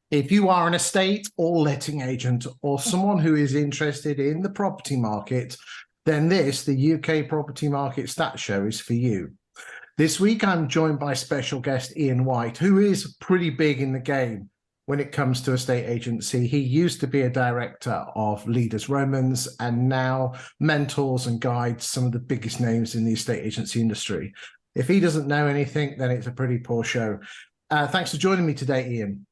If you are an estate or letting agent or someone who is interested in the property market, then this, the UK Property Market Stats Show, is for you. This week, I'm joined by special guest Iain White, who is pretty big in the game when it comes to estate agency. He used to be a director of Leaders Romans and now mentors and guides some of the biggest names in the estate agency industry. If he doesn't know anything, then it's a pretty poor show. Thanks for joining me today, Iain.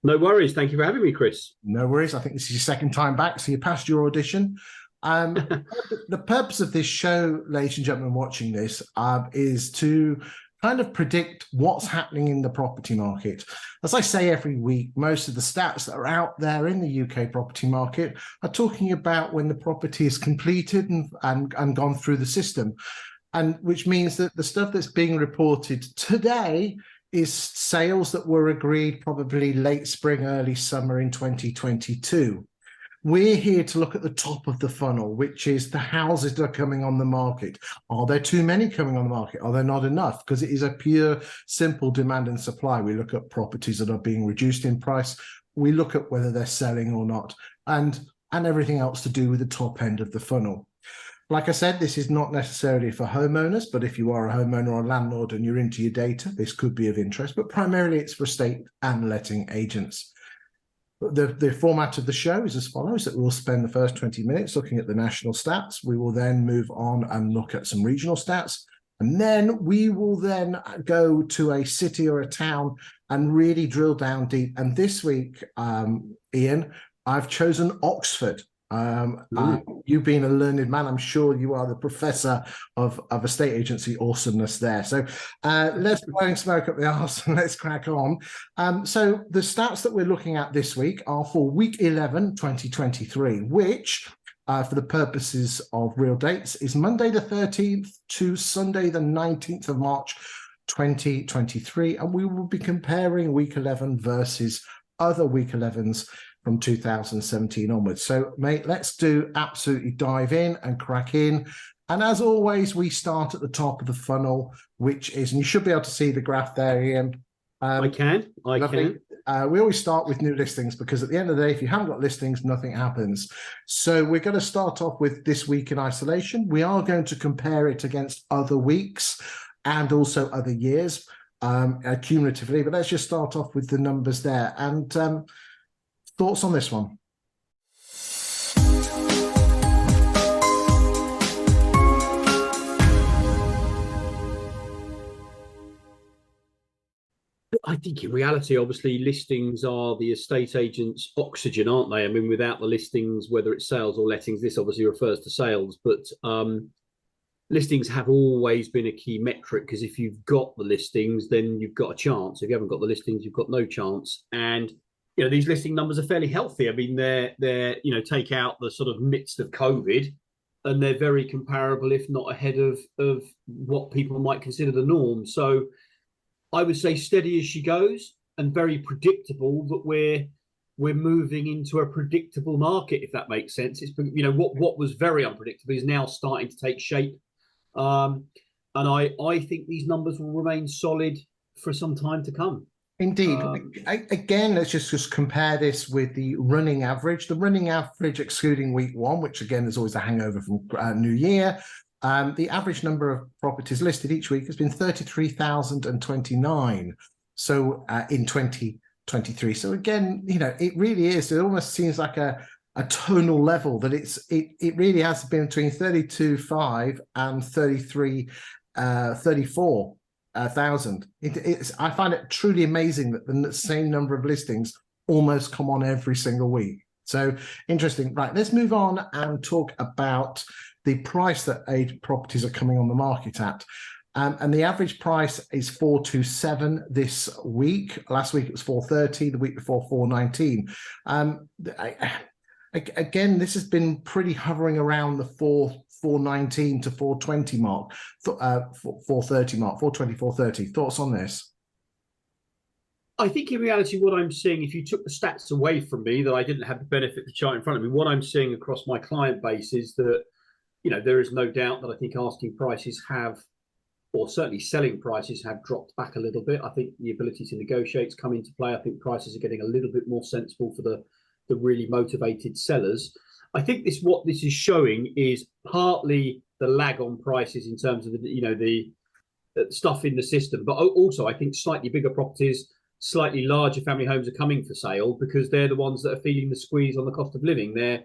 No worries. Thank you for having me, Chris. No worries. I think this is your second time back, so you passed your audition. The purpose of this show, ladies and gentlemen watching this, is to kind of predict what's happening in the property market. As I say every week, most of the stats that are out there in the UK property market are talking about when the property is completed and gone through the system, and which means that the stuff that's being reported today is sales that were agreed probably late spring, early summer in 2022. We're here to look at the top of the funnel, which is the houses that are coming on the market. Are there too many coming on the market? Are there not enough? Because it is a pure, simple demand and supply. We look at properties that are being reduced in price. We look at whether they're selling or not, and everything else to do with the top end of the funnel. Like I said, this is not necessarily for homeowners, but if you are a homeowner or a landlord and you're into your data, this could be of interest, but primarily it's for estate and letting agents. The format of the show is as follows: that we'll spend the first 20 minutes looking at the national stats. We will then move on and look at some regional stats. And then we will then go to a city or a town and really drill down deep. And this week, Iain, I've chosen Oxford. You being a learned man, I'm sure you are the professor of estate agency awesomeness there. So let's blow smoke up the arse and let's crack on. So the stats that we're looking at this week are for week 11, 2023, which for the purposes of real dates is Monday the 13th to Sunday the 19th of March 2023. And we will be comparing week 11 versus other week 11s from 2017 onwards. So, mate, let's absolutely dive in and crack in. And as always, we start at the top of the funnel, which is, and you should be able to see the graph there, Iain. I can. We always start with new listings because at the end of the day, if you haven't got listings, nothing happens. So we're going to start off with this week in isolation. We are going to compare it against other weeks and also other years cumulatively. But let's just start off with the numbers there. And thoughts on this one? I think in reality, obviously, listings are the estate agent's oxygen, aren't they? I mean, without the listings, whether it's sales or lettings, this obviously refers to sales, but listings have always been a key metric, because if you've got the listings, then you've got a chance. If you haven't got the listings, you've got no chance. And you know, these listing numbers are fairly healthy. I mean, they're take out the sort of midst of COVID, and they're very comparable, if not ahead of what people might consider the norm. So I would say steady as she goes and very predictable, that we're moving into a predictable market, if that makes sense. It's, you know, what was very unpredictable is now starting to take shape. And I think these numbers will remain solid for some time to come. Indeed. Again, let's just compare this with the running average. The running average, excluding week one, which again is always a hangover from New Year. The average number of properties listed each week has been 33,029. So in 2023. So again, you know, it really is. It almost seems like a tonal level that it really has been between 32.5 and 34,000. I find it truly amazing that the same number of listings almost come on every single week. So interesting. Right, let's move on and talk about the price that properties are coming on the market at. And the average price is 427 this week. Last week it was 430, the week before 419. Again, this has been pretty hovering around the 419 to 420 mark, 430 mark, 420, 430. Thoughts on this? I think in reality, what I'm seeing, if you took the stats away from me, that I didn't have the benefit of the chart in front of me, what I'm seeing across my client base is that, you know, there is no doubt that I think asking prices have or certainly selling prices have dropped back a little bit. I think the ability to negotiate come into play. I think prices are getting a little bit more sensible for the really motivated sellers. I think what this is showing is partly the lag on prices in terms of the stuff in the system, but also I think slightly bigger properties, slightly larger family homes are coming for sale because they're the ones that are feeling the squeeze on the cost of living. They're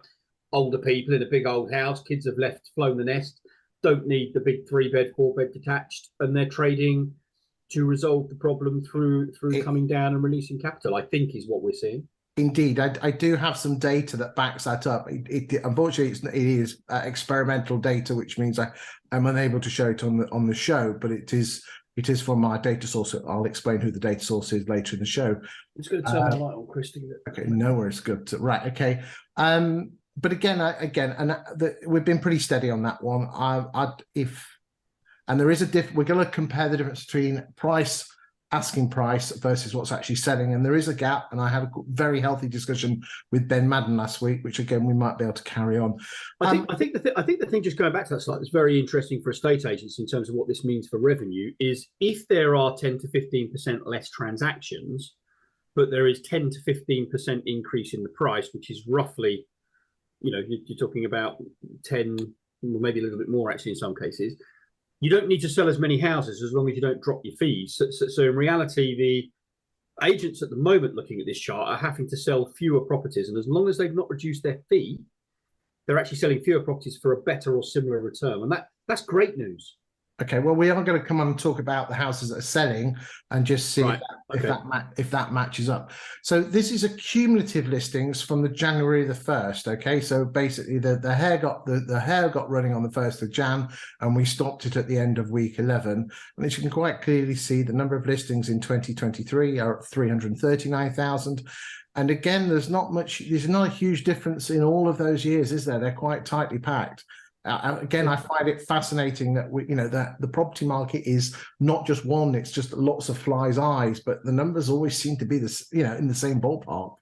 older people in a big old house, kids have flown the nest, don't need the big 3-bed, 4-bed detached, and they're trading to resolve the problem through coming down and releasing capital, I think is what we're seeing. Indeed, I do have some data that backs that up. Unfortunately, it is experimental data, which means I'm unable to show it on the show. But it is from my data source. I'll explain who the data source is later in the show. It's going to turn my light on, Christy. Okay, no worries. Good. Right. Okay. But we've been pretty steady on that one. And there is we're going to compare the difference between asking price versus what's actually selling, and there is a gap. And I had a very healthy discussion with Ben Madden last week, which again we might be able to carry on. I think the thing, just going back to that slide, that's very interesting for estate agents in terms of what this means for revenue. Is if there are 10 to 15% less transactions, but there is 10 to 15% increase in the price, which is roughly, you're talking about 10, maybe a little bit more actually in some cases. You don't need to sell as many houses as long as you don't drop your fees. So in reality, the agents at the moment looking at this chart are having to sell fewer properties. And as long as they've not reduced their fee, they're actually selling fewer properties for a better or similar return. And that's great news. Okay, well, we are going to come on and talk about the houses that are selling and just see if that matches up. So this is a cumulative listings from the January the 1st. Okay, so basically the hair got running on the 1st of Jan, and we stopped it at the end of week 11. And as you can quite clearly see, the number of listings in 2023 are at 339,000. And again, there's not a huge difference in all of those years, is there? They're quite tightly packed. Again, I find it fascinating that that the property market is not just one; it's just lots of flies' eyes, but the numbers always seem to be in the same ballpark.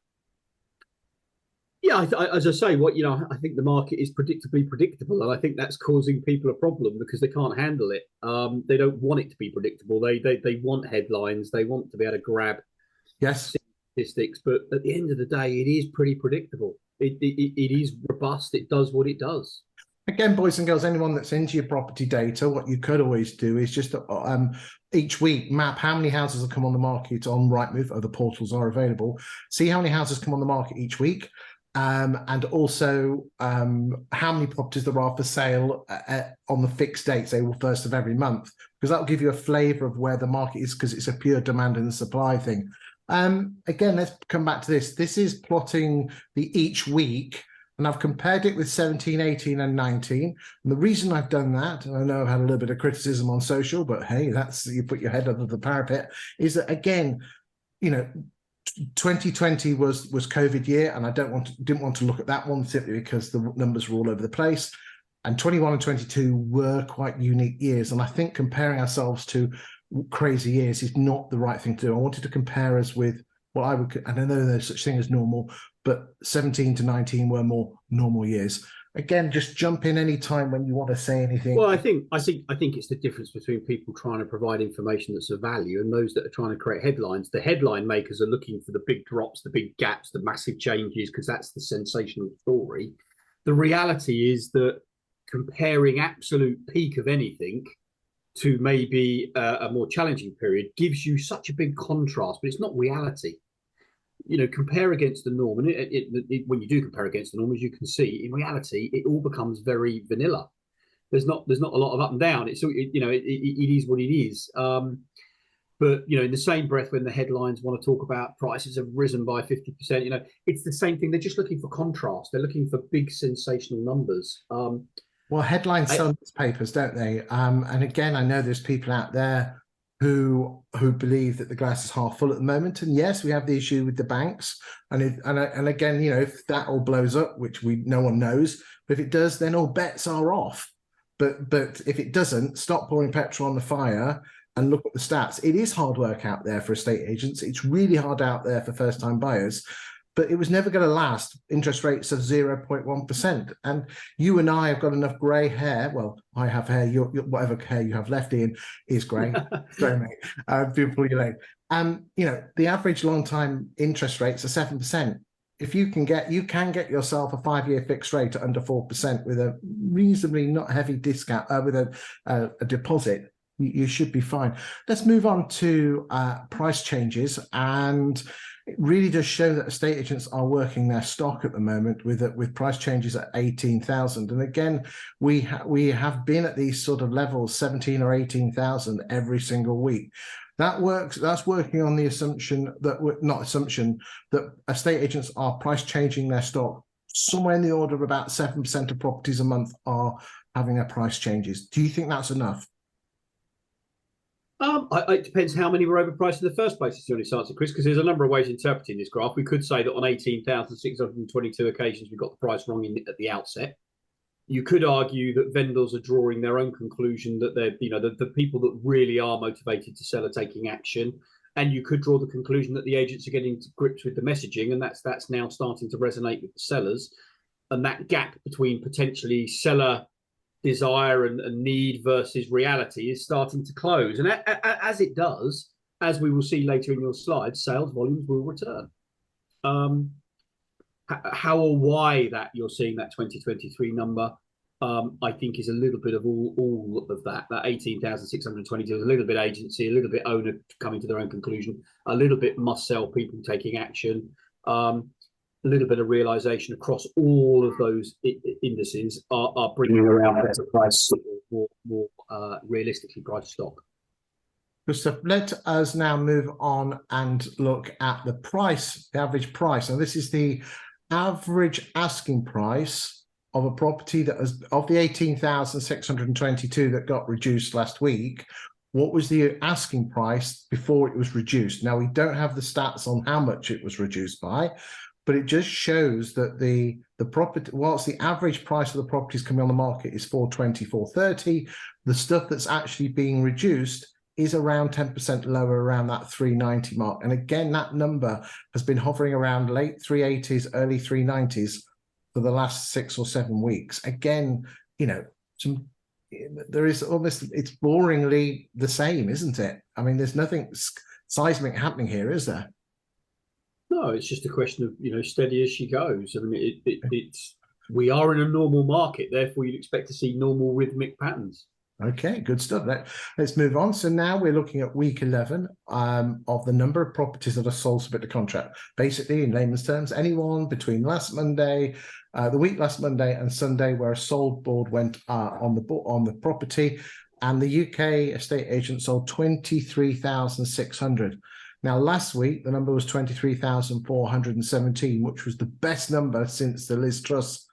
Yeah, as I say, I think the market is predictably predictable, and I think that's causing people a problem because they can't handle it. They don't want it to be predictable. They want headlines. They want to be able to grab statistics, but at the end of the day, it is pretty predictable. It is robust. It does what it does. Again, boys and girls, anyone that's into your property data, what you could always do is just each week map how many houses have come on the market on Rightmove, or the portals are available. See how many houses come on the market each week, and also how many properties there are for sale on the fixed dates, say, first of every month, because that will give you a flavour of where the market is, because it's a pure demand and supply thing. Again, let's come back to this. This is plotting the each week. And I've compared it with 17, 18, and 19. And the reason I've done that, and I know I've had a little bit of criticism on social, but hey, that's, you put your head under the parapet, is that again, 2020 was COVID year, and I didn't want to look at that one simply because the numbers were all over the place. And 21 and 22 were quite unique years. And I think comparing ourselves to crazy years is not the right thing to do. I wanted to compare us with what I would, and I know there's such thing as normal, but 17 to 19 were more normal years. Again, just jump in any time when you want to say anything. Well, I think it's the difference between people trying to provide information that's of value and those that are trying to create headlines. The headline makers are looking for the big drops, the big gaps, the massive changes, because that's the sensational story. The reality is that comparing absolute peak of anything to maybe a more challenging period gives you such a big contrast, but it's not reality. Compare against the norm, and when you do compare against the norm, as you can see, in reality, it all becomes very vanilla. There's not a lot of up and down. It is what it is. But in the same breath, when the headlines want to talk about prices have risen by 50%, it's the same thing. They're just looking for contrast. They're looking for big sensational numbers. Well, headlines sell newspapers, don't they? And again, I know there's people out there who believe that the glass is half full at the moment. And yes, we have the issue with the banks. And again, if that all blows up, which no one knows, but if it does, then all bets are off. But if it doesn't, stop pouring petrol on the fire and look at the stats. It is hard work out there for estate agents. It's really hard out there for first-time buyers. but it was never going to last. Interest rates of 0.1%. And you and I have got enough grey hair. Well, I have hair. Your whatever hair you have left, Iain, is grey. Grey, mate. Beautiful, you know. You know, the average long-time interest rates are 7%. If you can get yourself a 5-year fixed rate at under 4% with a reasonably not heavy discount with a deposit, you should be fine. Let's move on to price changes, and it really does show that estate agents are working their stock at the moment with price changes at 18,000. And again, we have been at these sort of levels, 17 or 18,000 every single week. That's working on the assumption that estate agents are price changing their stock. Somewhere in the order of about 7% of properties a month are having their price changes. Do you think that's enough? It depends how many were overpriced in the first place, is the honest answer, Chris, because there's a number of ways of interpreting this graph. We could say that on 18,622 occasions we got the price wrong at the outset. You could argue that vendors are drawing their own conclusion that they're, you know, the people that really are motivated to sell are taking action. And you could draw the conclusion that the agents are getting to grips with the messaging, and that's now starting to resonate with the sellers. And that gap between potentially seller desire and need versus reality is starting to close. And as it does, as we will see later in your slides, sales volumes will return. How or why that you're seeing that 2023 number, I think is a little bit of all of that. That 18,622 is a little bit agency, a little bit owner coming to their own conclusion, a little bit must sell people taking action, a little bit of realization across all of those indices are bringing around better price, more realistically priced stock. Good stuff. Let us now move on and look at the price, the average price. And this is the average asking price of a property that was of the 18,622 that got reduced last week. What was the asking price before it was reduced? Now, we don't have the stats on how much it was reduced by, but it just shows that the property, whilst the average price of the properties coming on the market is 420, 430, the stuff that's actually being reduced is around 10% lower, around that 390 mark. And again, that number has been hovering around late 380s, early 390s for the last 6 or 7 weeks. Again, you know, there is almost, it's boringly the same, isn't it? I mean, there's nothing seismic happening here, is there? No, it's just a question of, you know, steady as she goes. I mean, it's we are in a normal market, therefore you'd expect to see normal rhythmic patterns. Okay, good stuff. Let's move on. So now we're looking at week 11 of the number of properties that are sold subject to contract. Basically, in layman's terms, anyone between last Monday, the week last Monday and Sunday, where a sold board went on the property, and the UK estate agent sold 23,600. Now, last week, the number was 23,417, which was the best number since the Liz Truss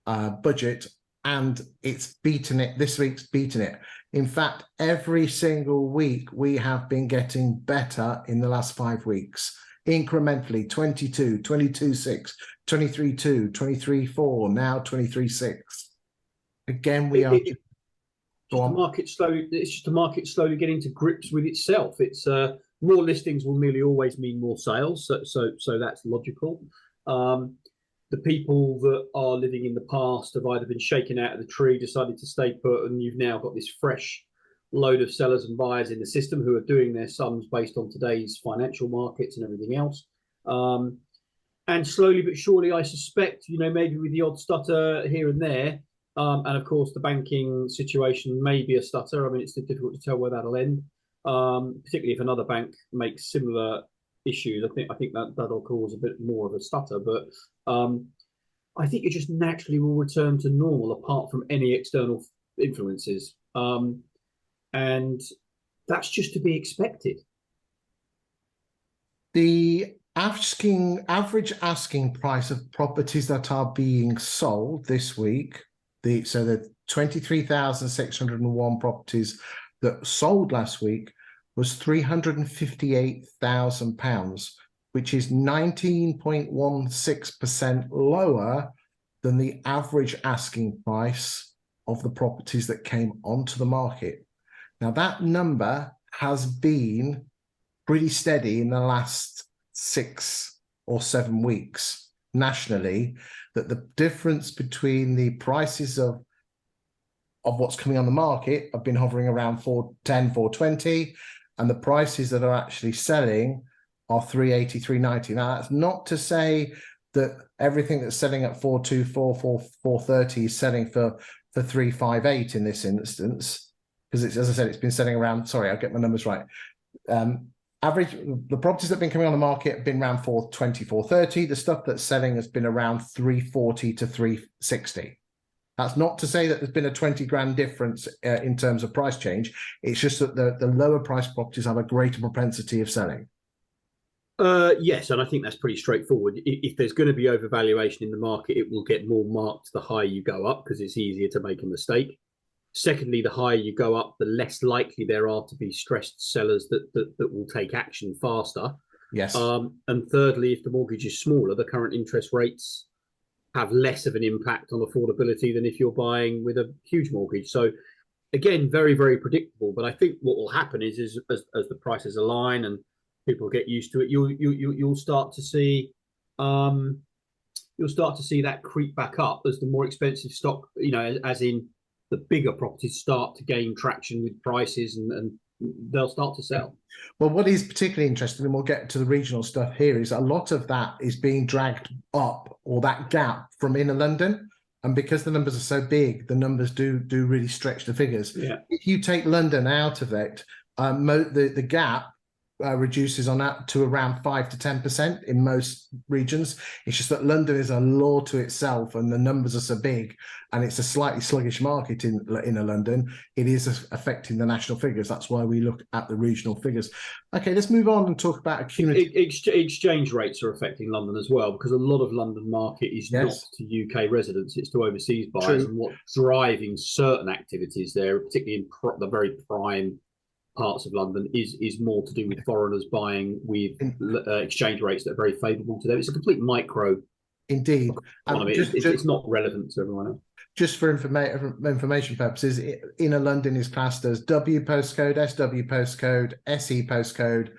budget. And it's beaten it. This week's beaten it. In fact, every single week we have been getting better in the last 5 weeks, incrementally. 22, 22.6, 23.2, 23.4, now 23.6. Again, we are. It's just the market slowly getting to grips with itself. It's more listings will nearly always mean more sales, so that's logical. The people that are living in the past have either been shaken out of the tree, decided to stay put, and you've now got this fresh load of sellers and buyers in the system who are doing their sums based on today's financial markets and everything else. And slowly but surely, I suspect, you know, maybe with the odd stutter here and there, and of course the banking situation may be a stutter. I mean, it's difficult to tell where that'll end, particularly if another bank makes similar issues. I think that'll cause a bit more of a stutter, but I think it just naturally will return to normal apart from any external influences, and that's just to be expected. The average asking price of properties that are being sold this week, the 23,601 properties that sold last week was £358,000, which is 19.16% lower than the average asking price of the properties that came onto the market. Now, that number has been pretty steady in the last 6 or 7 weeks nationally, that the difference between the prices of what's coming on the market have been hovering around 410, 420, and the prices that are actually selling are 380, 390. Now, that's not to say that everything that's selling at 424, 430 is selling for 358 in this instance, because it's, as I said, it's been selling around, sorry, I'll get my numbers right. Average, the properties that have been coming on the market have been around 420, 430. The stuff that's selling has been around 340 to 360. That's not to say that there's been a 20 grand difference in terms of price change. It's just that the lower price properties have a greater propensity of selling. Yes, and I think that's pretty straightforward. If there's going to be overvaluation in the market, it will get more marked the higher you go up, because it's easier to make a mistake. Secondly, the higher you go up, the less likely there are to be stressed sellers that will take action faster. Yes. And thirdly, if the mortgage is smaller, the current interest rates have less of an impact on affordability than if you're buying with a huge mortgage. So again, very, very predictable. But I think what will happen is as the prices align and people get used to it, you'll start to see that creep back up as the more expensive stock, as in the bigger properties start to gain traction with prices, and they'll start to sell. Well, what is particularly interesting, and we'll get to the regional stuff here, is a lot of that is being dragged up, or that gap, from inner London. And because the numbers are so big, the numbers do really stretch the figures. Yeah. If you take London out of it, the gap reduces on that to around 5 to 10% in most regions. It's just that London is a law to itself, and the numbers are so big, and it's a slightly sluggish market in London. It is affecting the national figures. That's why we look at the regional figures. Okay, let's move on and talk about accumulative. Exchange rates are affecting London as well, because a lot of London market is not to UK residents, it's to overseas buyers. True. And what's driving certain activities there, particularly in the very prime parts of London, is more to do with foreigners buying with exchange rates that are very favourable to them. It's a complete micro. Indeed. It's not relevant to everyone else. Just for information purposes, inner London is classed as W postcode, SW postcode, SE postcode,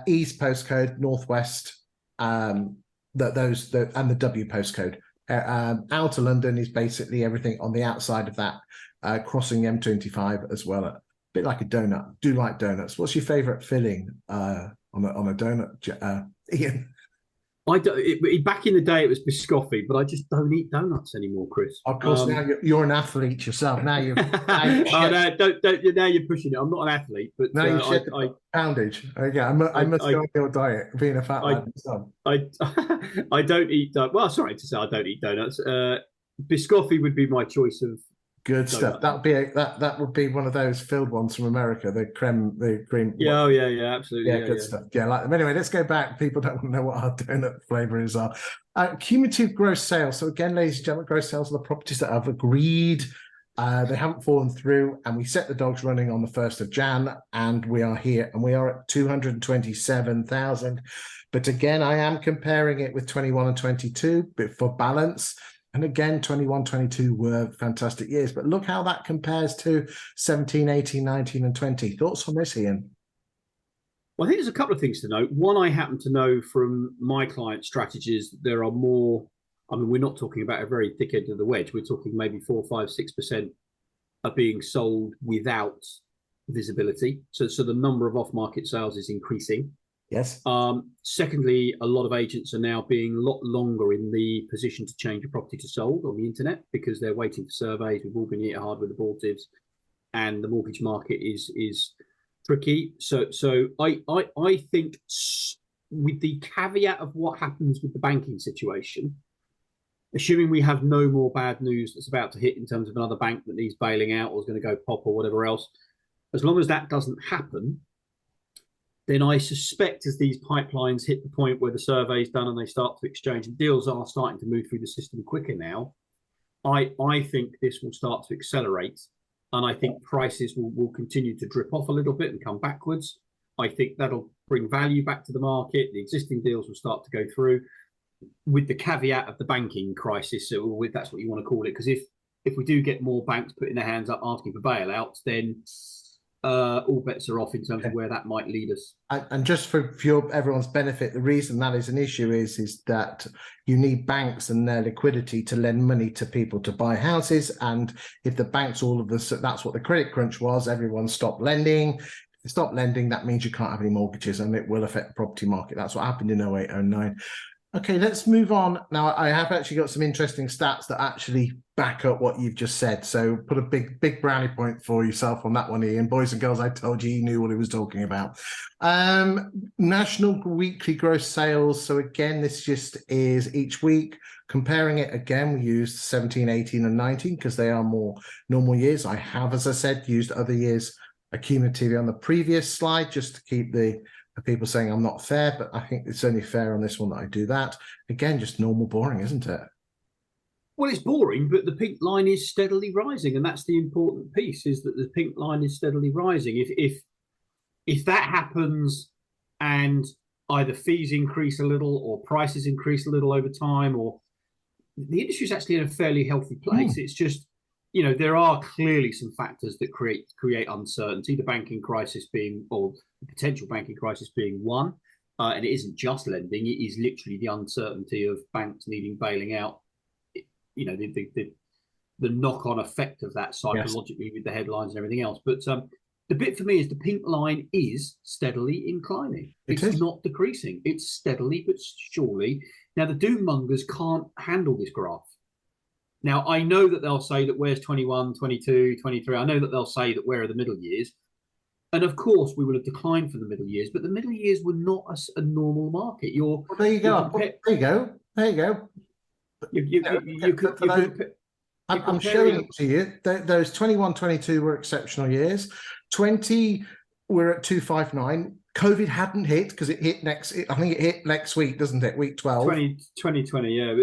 East postcode, Northwest, and the W postcode. Outer London is basically everything on the outside of that, crossing M25 as well. Bit like a donut. Do like donuts. What's your favourite filling on a donut, Ian? Back in the day, it was biscotti, but I just don't eat donuts anymore, Chris. Of course, now you're an athlete yourself. Now you're. No, now you're pushing it. I'm not an athlete, but now you poundage. Okay, I must go on your diet, being a fat lad. I don't eat. Well, sorry to say, I don't eat donuts. Biscotti would be my choice of. Good stuff. That would be one of those filled ones from America, the cream. Yeah, absolutely. Yeah, good stuff. Yeah, like them. Anyway, let's go back. People don't want to know what our donut flavors are. Cumulative gross sales. So again, ladies and gentlemen, gross sales are the properties that have agreed. They haven't fallen through, and we set the dogs running on the 1st of Jan, and we are here, and we are at 227,000. But again, I am comparing it with 21 and 22, but for balance. And again, 21, 22 were fantastic years. But look how that compares to 17, 18, 19, and 20. Thoughts on this, Ian? Well, I think there's a couple of things to note. One, I happen to know from my client strategies, there are more. I mean, we're not talking about a very thick end of the wedge. We're talking maybe 4, 5, 6% are being sold without visibility. So the number of off-market sales is increasing. Yes. Secondly, a lot of agents are now being a lot longer in the position to change a property to sold on the internet, because they're waiting for surveys. We've all been hit hard with abortives, and the mortgage market is tricky. So I think, with the caveat of what happens with the banking situation, assuming we have no more bad news that's about to hit in terms of another bank that needs bailing out or is going to go pop or whatever else, as long as that doesn't happen, then I suspect as these pipelines hit the point where the survey's done and they start to exchange, and deals are starting to move through the system quicker now, I think this will start to accelerate, and I think prices will continue to drip off a little bit and come backwards. I think that'll bring value back to the market. The existing deals will start to go through, with the caveat of the banking crisis, so that's what you want to call it, because if we do get more banks putting their hands up asking for bailouts, then all bets are off in terms of where that might lead us. And just for everyone's benefit, the reason that is an issue is that you need banks and their liquidity to lend money to people to buy houses. And if the banks, all of this, that's what the credit crunch was, everyone stopped lending. If they stop lending, that means you can't have any mortgages, and it will affect the property market. That's what happened in 08, 09. Okay, let's move on. Now, I have actually got some interesting stats that actually back up what you've just said. So put a big brownie point for yourself on that one, Ian. Boys and girls, I told you he knew what he was talking about. National weekly gross sales. So again, this just is each week. Comparing it again, we used 17, 18 and 19 because they are more normal years. I have, as I said, used other years accumulatively on the previous slide just to keep the people saying I'm not fair, but I think it's only fair on this one that I do that. Again, just normal boring, isn't it? Well, it's boring, but the pink line is steadily rising, and that's the important piece, is that the pink line is steadily rising. If that happens and either fees increase a little or prices increase a little over time, or the industry is actually in a fairly healthy place. It's just, you know, there are clearly some factors that create uncertainty, the banking crisis being, or the potential banking crisis being one, and it isn't just lending, it is literally the uncertainty of banks needing bailing out, you know, the knock-on effect of that psychologically with the headlines and everything else. But the bit for me is the pink line is steadily inclining. It's not decreasing. It's steadily but surely. Now, the doom mongers can't handle this graph. Now, I know that they'll say that where's 21, 22, 23. I know that they'll say that where are the middle years. And of course, we will have declined for the middle years, but the middle years were not a normal market. Well, there you go. There you go. I'm showing it to you. Those 21, 22 were exceptional years. 20 were at 259. COVID hadn't hit because it hit I think it hit next week, doesn't it? Week 12. 2020, yeah.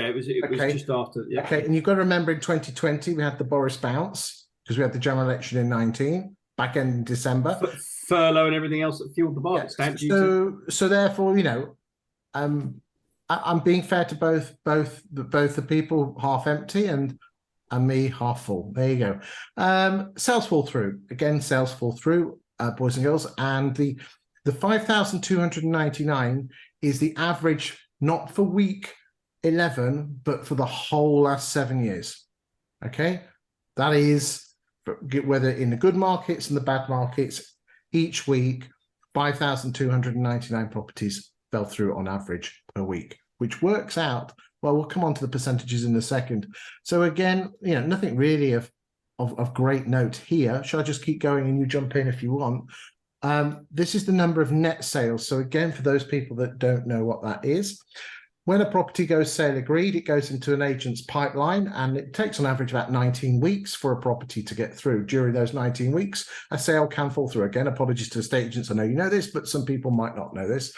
It was just after. Yeah. Okay, and you've got to remember in 2020 we had the Boris bounce because we had the general election in 19, back end in December. Furlough and everything else that fueled the market. So therefore, you know, I'm being fair to both the people half empty and me half full. There you go. Sales fall through. Again, sales fall through, boys and girls. And the 5,299 is the average, not for week 11, but for the whole last 7 years. Okay? That is, whether in the good markets and the bad markets, each week, 5,299 properties fell through on average per week, which works out, well, we'll come on to the percentages in a second. So again, you know, nothing really of great note here. Shall I just keep going and you jump in if you want? This is the number of net sales. So again, for those people that don't know what that is, when a property goes sale agreed, it goes into an agent's pipeline, and it takes on average about 19 weeks for a property to get through. During those 19 weeks, a sale can fall through. Again, apologies to estate agents. I know you know this, but some people might not know this.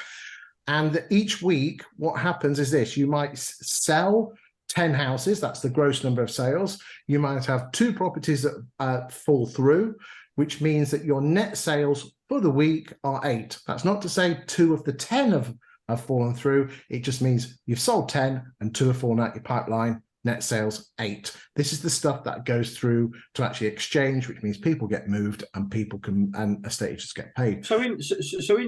And each week, what happens is this: you might sell 10 houses. That's the gross number of sales. You might have 2 properties that fall through, which means that your net sales for the week are 8. That's not to say 2 of the 10 have fallen through. It just means you've sold 10 and 2 have fallen out your pipeline. Net sales 8. This is the stuff that goes through to actually exchange, which means people get moved and estate agents get paid. So in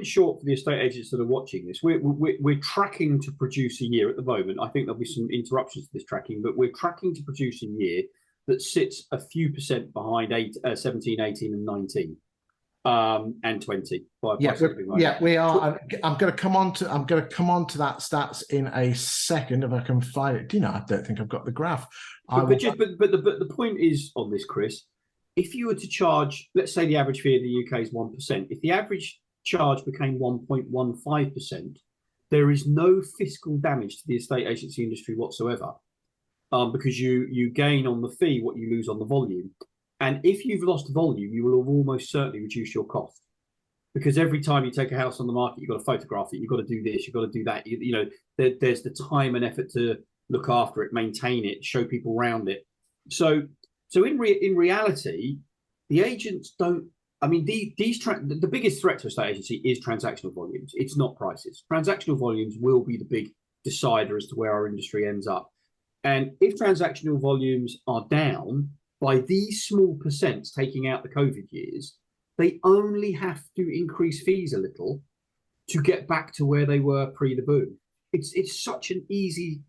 short, for the estate agents that are watching this, we're tracking to produce a year at the moment. I think there'll be some interruptions to this tracking, but we're tracking to produce a year that sits a few percent behind 17, 18 and 19. And 20. We are. I'm going to come on to that stats in a second if I can find it. Do you know? I don't think I've got the graph. But the point is on this, Chris. If you were to charge, let's say the average fee in the UK is 1%. If the average charge became 1.15%, there is no fiscal damage to the estate agency industry whatsoever, because you gain on the fee what you lose on the volume. And if you've lost volume, you will have almost certainly reduced your cost, because every time you take a house on the market, you've got to photograph it, you've got to do this, you've got to do that. You know, there's the time and effort to look after it, maintain it, show people around it. So in reality, the agents don't. I mean, the biggest threat to a estate agency is transactional volumes. It's not prices. Transactional volumes will be the big decider as to where our industry ends up. And if transactional volumes are down by these small percents, taking out the COVID years, they only have to increase fees a little to get back to where they were pre the boom. It's such an easy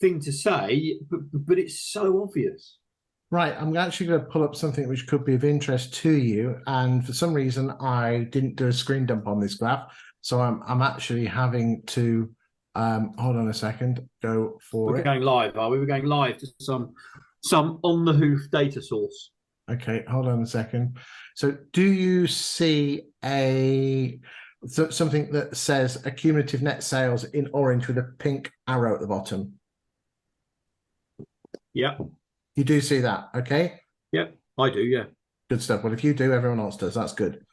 thing to say, but it's so obvious. Right, I'm actually going to pull up something which could be of interest to you, and for some reason I didn't do a screen dump on this graph, so I'm actually having to hold on a second, go for We're it. going live, are we? We're going live to some on the hoof data source. Okay, hold on a second. So, do you see something that says accumulative net sales in orange with a pink arrow at the bottom? Yeah. You do see that, okay? Yeah, I do, yeah. Good stuff. Well, if you do, everyone else does. That's good.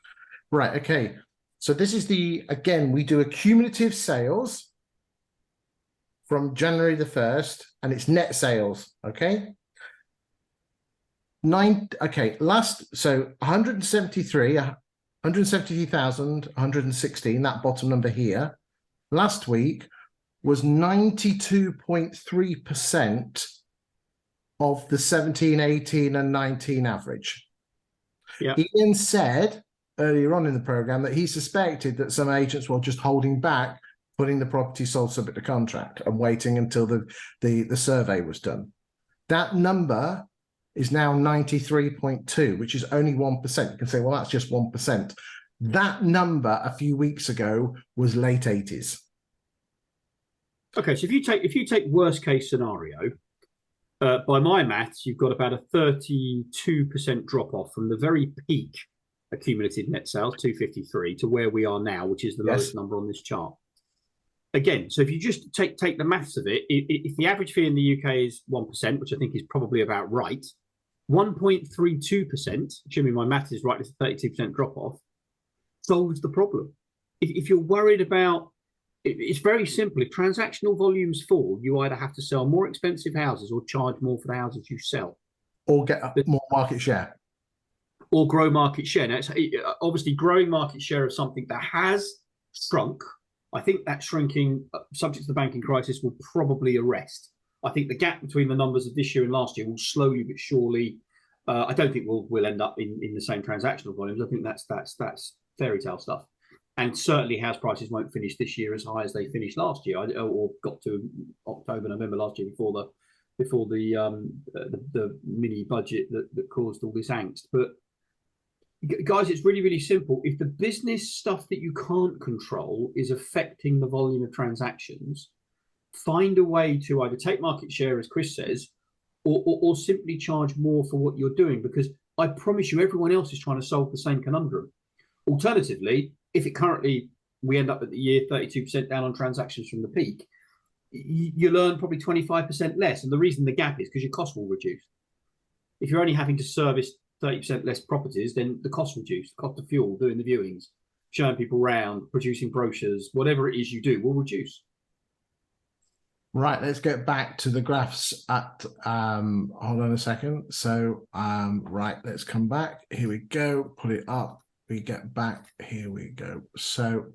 Right, okay. So this is again, we do accumulative sales from January the 1st, and it's net sales, okay? So 173,116, that bottom number here, last week was 92.3% of the 17, 18, and 19 average. Yeah. Iain said earlier on in the program that he suspected that some agents were just holding back putting the property sold subject to contract and waiting until the survey was done. That number is now 93.2, which is only 1%. You can say, well, that's just 1%. That number a few weeks ago was late 80s. Okay, so if you take worst case scenario, by my maths, you've got about a 32% drop off from the very peak accumulated net sales, 253, to where we are now, which is the lowest number on this chart. Again, so if you just take the maths of it, if the average fee in the UK is 1%, which I think is probably about right, 1.32%, assuming my maths is right, it's a 32% drop off, solves the problem. If you're worried about, it's very simple. If transactional volumes fall, you either have to sell more expensive houses or charge more for the houses you sell. Or get more market share. Or grow market share. Now, it's obviously growing market share of something that has shrunk. I think that shrinking, subject to the banking crisis, will probably arrest. I think the gap between the numbers of this year and last year will slowly but surely. I don't think we'll end up in the same transactional volumes. I think that's fairy tale stuff. And certainly house prices won't finish this year as high as they finished last year, or got to October, November last year before the mini budget that caused all this angst. But guys, it's really, really simple. If the business stuff that you can't control is affecting the volume of transactions, find a way to either take market share, as Chris says, or simply charge more for what you're doing, because I promise you everyone else is trying to solve the same conundrum. Alternatively, if we end up at the year 32% down on transactions from the peak, you'll earn probably 25% less. And the reason the gap is because your cost will reduce. If you're only having to service 30% less properties, then the cost reduce. The cost of fuel, doing the viewings, showing people around, producing brochures, whatever it is you do will reduce. Right, let's get back to the graphs at, hold on a second. So, right, let's come back. Here we go, put it up. We get back, here we go. So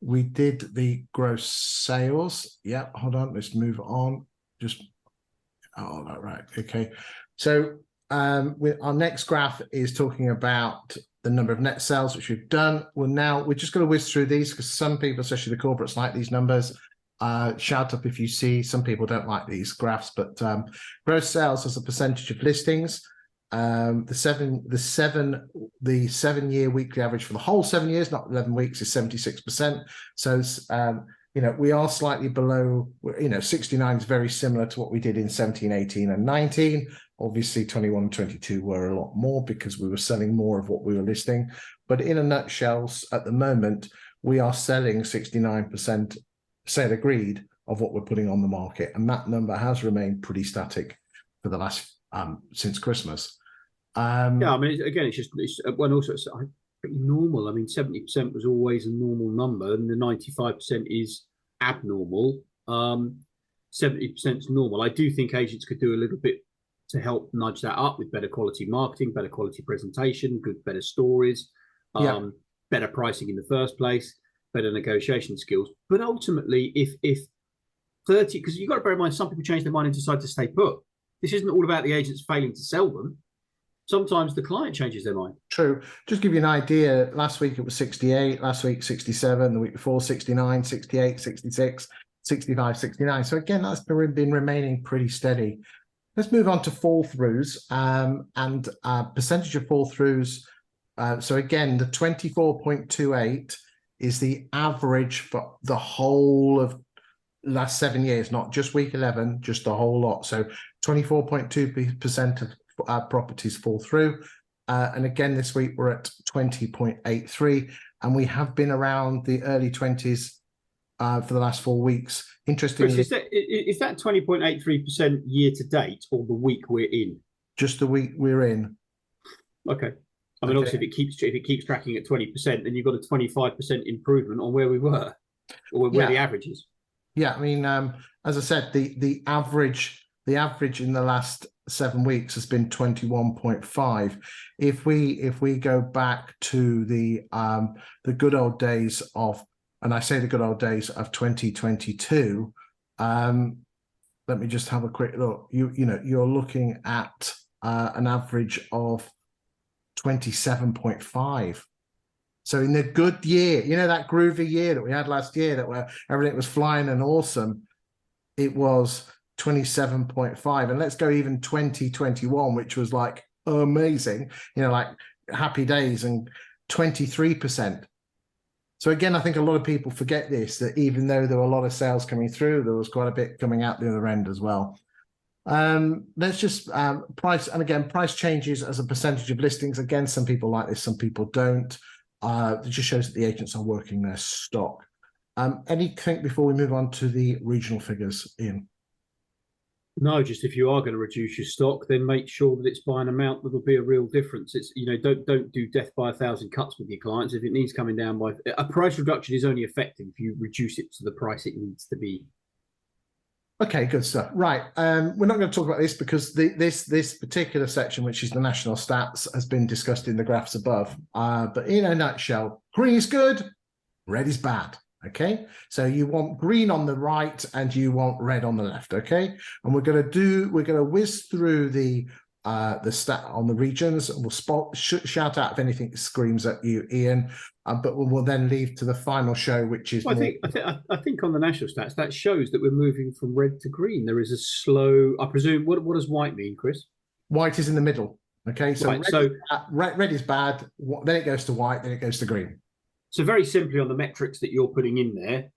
we did the gross sales. Yeah, hold on, let's move on. Right, okay. So our next graph is talking about the number of net sales, which we've done. We're just going to whiz through these because some people, especially the corporates, like these numbers. Shout up if you see. Some people don't like these graphs, but gross sales as a percentage of listings. The 7 year weekly average for the whole 7 years, not 11 weeks, is 76%. So we are slightly below. 69 is very similar to what we did in 17, 18, and 19. Obviously 21 and 22 were a lot more because we were selling more of what we were listing. But in a nutshell, at the moment, we are selling 69% sale agreed of what we're putting on the market, and that number has remained pretty static for the last since Christmas. Yeah, I mean, again, it's also pretty normal. I mean, 70% was always a normal number, and the 95% is abnormal. 70% is normal. I do think agents could do a little bit to help nudge that up with better quality marketing, better quality presentation, better stories, better pricing in the first place, better negotiation skills. But ultimately, if 30, because you've got to bear in mind, some people change their mind and decide to stay put. This isn't all about the agents failing to sell them. Sometimes the client changes their mind. True. Just give you an idea, last week it was 68, last week 67, the week before 69, 68, 66, 65, 69. So again, that's been remaining pretty steady. Let's move on to fall throughs and percentage of fall throughs. So again, the 24.28 is the average for the whole of last 7 years, not just week 11, just the whole lot. So 24.2% of properties fall through. And again, this week we're at 20.83, and we have been around the early 20s for the last 4 weeks. Interestingly, Chris, is that 20.83% year to date, or the week we're in? just the week we're in. Okay. I mean, obviously, if it keeps tracking at 20%, then you've got a 25% improvement on where we were, or where the average is. Yeah, I mean, as I said, the average in the last 7 weeks has been 21.5. If we go back to the good old days of, and I say the good old days of 2022, let me just have a quick look. You're looking at an average of 27.5. So in the good year, that groovy year that we had last year, that where everything was flying and awesome, it was 27.5. And let's go even 2021, which was like amazing, like happy days, and 23%. So again, I think a lot of people forget this, that even though there were a lot of sales coming through, there was quite a bit coming out the other end as well. Let's just price, and again, price changes as a percentage of listings. Again, some people like this, some people don't. It just shows that the agents are working their stock. Anything before we move on to the regional figures, Ian? No, just if you are going to reduce your stock, then make sure that it's by an amount that will be a real difference. It's, don't do death by 1,000 cuts with your clients. If it needs coming down by a price reduction, is only effective if you reduce it to the price it needs to be. Okay, good stuff. Right, we're not going to talk about this because this particular section, which is the national stats, has been discussed in the graphs above. But in a nutshell, green is good, red is bad. Okay, so you want green on the right and you want red on the left. Okay, and we're going to whiz through the stat on the regions, and we'll shout out if anything screams at you, Ian. But we'll then leave to the final show, which is. Well, I think on the national stats that shows that we're moving from red to green. There is a slow. I presume. What does white mean, Chris? White is in the middle. Okay, so right, red is bad. Then it goes to white. Then it goes to green. So very simply on the metrics that you're putting in there,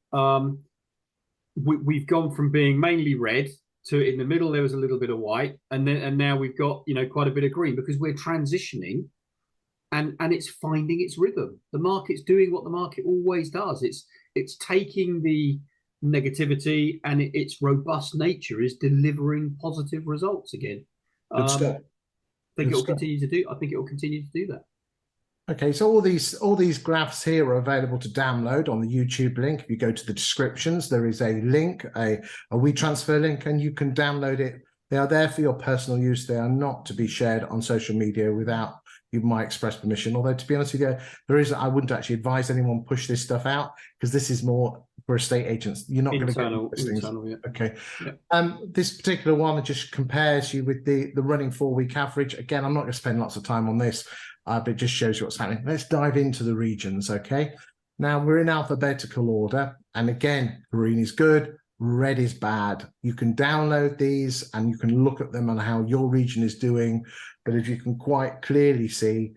we've gone from being mainly red to in the middle there was a little bit of white, and now we've got quite a bit of green, because we're transitioning, and it's finding its rhythm. The market's doing what the market always does. It's taking the negativity, and its robust nature is delivering positive results again. I think it will continue to do. I think it will continue to do that. Okay, so all these graphs here are available to download on the YouTube link. If you go to the descriptions, there is a link, a WeTransfer link, and you can download it. They are there for your personal use. They are not to be shared on social media without my express permission. Although, to be honest with you, I wouldn't actually advise anyone push this stuff out, because this is more for estate agents. You're not going to get listings. Yeah. Okay. Yeah. This particular one just compares you with the running 4-week average. Again, I'm not going to spend lots of time on this. But it just shows you what's happening. Let's dive into the regions, okay? Now, we're in alphabetical order. And again, green is good, red is bad. You can download these and you can look at them and how your region is doing. But if you can quite clearly see,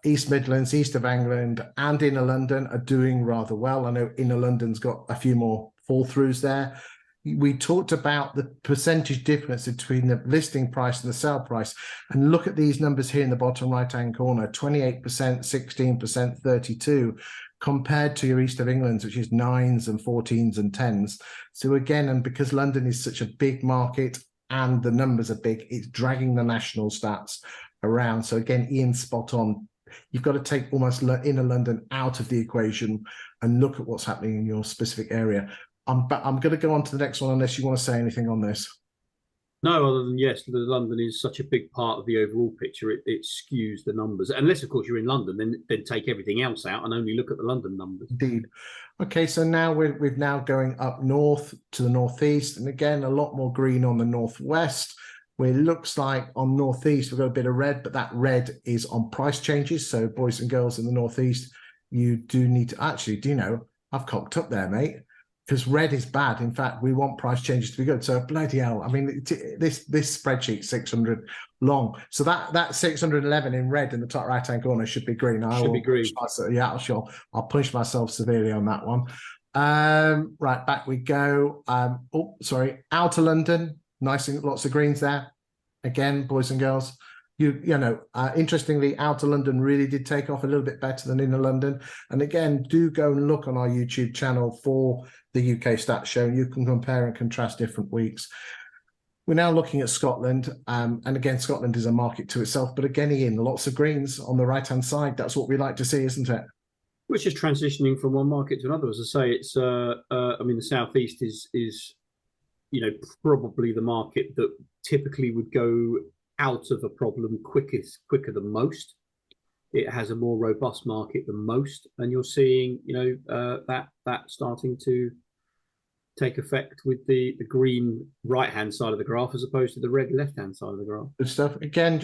East Midlands, East of England, and Inner London are doing rather well. I know Inner London's got a few more fall-throughs there. We talked about the percentage difference between the listing price and the sale price. And look at these numbers here in the bottom right-hand corner, 28%, 16%, 32%, compared to your East of England, which is 9s and 14s and 10s. So again, and because London is such a big market and the numbers are big, it's dragging the national stats around. So again, Ian's spot on. You've got to take almost Inner London out of the equation and look at what's happening in your specific area. I'm going to go on to the next one, unless you want to say anything on this. No, other than yes, London is such a big part of the overall picture. It skews the numbers. Unless, of course, you're in London, then take everything else out and only look at the London numbers. Indeed. Okay, so now we're now going up north to the northeast, and again, a lot more green on the northwest. where it looks like on Northeast, we've got a bit of red, but that red is on price changes. So boys and girls in the Northeast, you do need to actually, do you know, I've cocked up there, mate, because red is bad. In fact, we want price changes to be good. So bloody hell, I mean, this spreadsheet 600 long. So that 611 in red in the top right-hand corner should be green. Should be green. Yeah, sure. I'll punish myself severely on that one. Right, back we go. Oh, sorry, outer London, nice and lots of greens there. Again, boys and girls, you know, interestingly, outer London really did take off a little bit better than inner London. And again, do go and look on our YouTube channel for the UK stats show. You can compare and contrast different weeks. We're now looking at Scotland, and again, Scotland is a market to itself. But again, Iain, lots of greens on the right-hand side. That's what we like to see, isn't it? Which is transitioning from one market to another. As I say, it's I mean, the Southeast is you know, probably the market that typically would go out of a problem quicker than most. It has a more robust market than most, and you're seeing, you know, that starting to take effect with the green right-hand side of the graph as opposed to the red left-hand side of the graph. Good stuff. Again,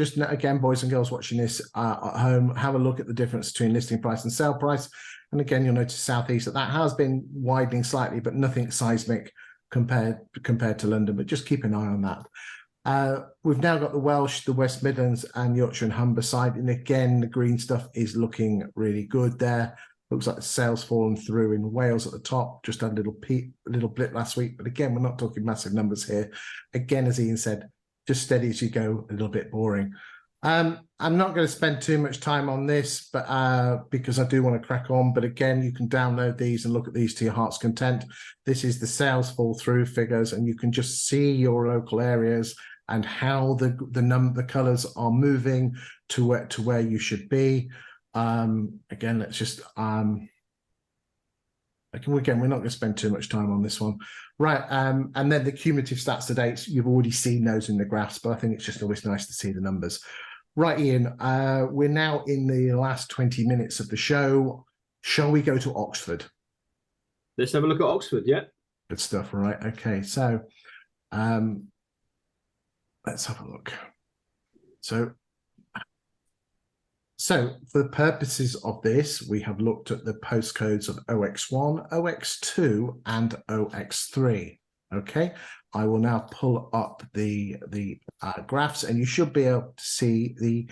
boys and girls watching this at home, have a look at the difference between listing price and sale price. And again, you'll notice Southeast that has been widening slightly, but nothing seismic compared to London. But just keep an eye on that. We've now got the Welsh, the West Midlands, and Yorkshire and Humber side. And again, the green stuff is looking really good there. Looks like the sales fallen through in Wales at the top. Just had a little blip last week. But again, we're not talking massive numbers here. Again, as Iain said, just steady as you go, a little bit boring. I'm not going to spend too much time on this, but because I do want to crack on. But again, you can download these and look at these to your heart's content. This is the sales fall through figures, and you can just see your local areas and how the colours are moving to where you should be. Again, let's just again, we're not going to spend too much time on this one, right? And then the cumulative stats to date, you've already seen those in the graphs, but I think it's just always nice to see the numbers. Right, Iain, we're now in the last 20 minutes of the show. Shall we go to Oxford? Let's have a look at Oxford. Yeah, good stuff. Right, okay, so let's have a look. So for the purposes of this, we have looked at the postcodes of OX1, OX2, and OX3. Okay, I will now pull up the graphs, and you should be able to see the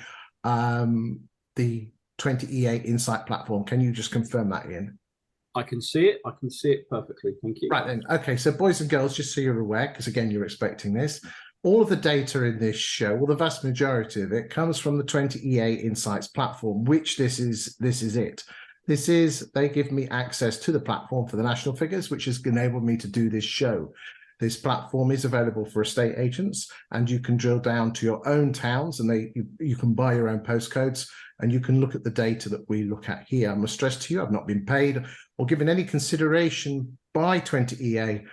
20EA Insight platform. Can you just confirm that, Iain? I can see it. I can see it perfectly. Thank you. Right then. Okay, so boys and girls, just so you're aware, because again, you're expecting this. All of the data in this show, well, the vast majority of it comes from the 20EA Insights platform, which this is it. They give me access to the platform for the national figures, which has enabled me to do this show. This platform is available for estate agents, and you can drill down to your own towns, and you can buy your own postcodes, and you can look at the data that we look at here. I must stress to you, I've not been paid or given any consideration by 20EA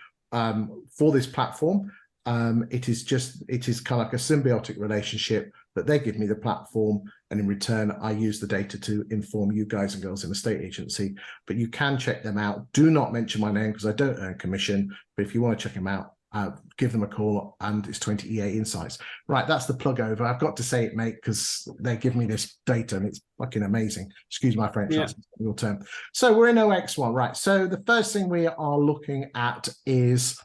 for this platform. It is kind of like a symbiotic relationship that they give me the platform, and in return, I use the data to inform you guys and girls in the estate agency. But you can check them out. Do not mention my name because I don't earn commission. But if you want to check them out, give them a call, and it's 20EA Insights. Right, that's the plug over. I've got to say it, mate, because they give me this data, and it's fucking amazing. Excuse my French, that's your term. So we're in OX1, right? So the first thing we are looking at is